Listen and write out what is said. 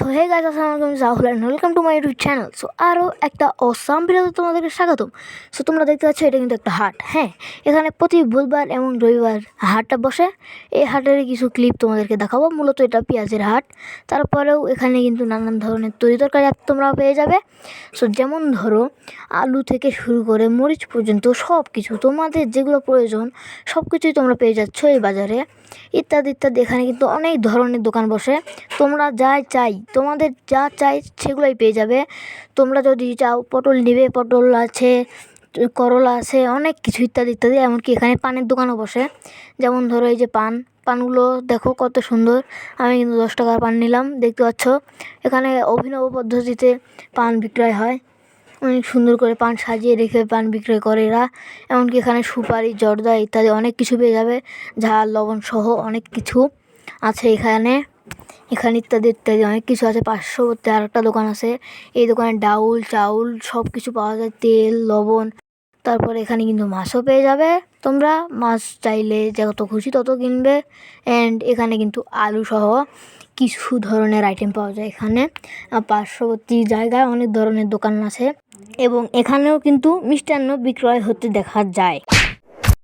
So hey guys, আসসালামু আলাইকুম, Rahul and welcome to my YouTube channel. So আরও একটা অসাম ভিডিওতে তোমাদেরকে স্বাগতম। সো তোমরা দেখতে পাচ্ছ এটা কিন্তু একটা হাট। হ্যাঁ, এখানে প্রতি বুধবার এবং রবিবার হাটটা বসে। এই হাটের কিছু ক্লিপ তোমাদেরকে দেখাবো। মূলত এটা পেঁয়াজের হাট। তারপরেও এখানে কিন্তু নানান ধরনের তরি তরকারি তোমরা পেয়ে যাবে। সো যেমন ধরো আলু থেকে শুরু করে মরিচ পর্যন্ত সব কিছু তোমাদের যেগুলো প্রয়োজন সব কিছুই তোমরা পেয়ে যাচ্ছ এই বাজারে। ইত্যাদি ইত্যাদি। এখানে কিন্তু অনেক ধরনের দোকান বসে। তোমরা যা চাই, তোমাদের যা চাই সেগুলোই পেয়ে যাবে। তোমরা যদি চাও পটল নেবে, পটল আছে, করলা আছে, অনেক কিছু ইত্যাদি ইত্যাদি। এমনকি এখানে পানের দোকানও বসে। যেমন ধরো এই যে পানগুলো দেখো কত সুন্দর। আমি কিন্তু 10 টাকার পান নিলাম। দেখতে পাচ্ছ এখানে অভিনব পদ্ধতিতে পান বিক্রয় হয়। অনেক সুন্দর করে পান সাজিয়ে রেখে পান বিক্রয় করে এরা। এমনকি এখানে সুপারি, জর্দা ইত্যাদি অনেক কিছু পেয়ে যাবে। ঝাল, লবণ সহ অনেক কিছু আছে এখানে ইত্যাদি ইত্যাদি অনেক কিছু আছে। 500 আর একটা দোকান আছে। এই দোকানে ডাউল, চাউল সব কিছু পাওয়া যায়, তেল, লবণ। তারপর এখানে কিন্তু মাছও পেয়ে যাবে। তোমরা মাছ চাইলে যত খুশি তত কিনবে। অ্যান্ড এখানে কিন্তু আলু সহ কিছু ধরনের আইটেম পাওয়া যায় এখানে। পার্শ্ববর্তী জায়গায় অনেক ধরনের দোকান আছে এবং এখানেও কিন্তু মিষ্টান্ন বিক্রয় হতে দেখা যায়।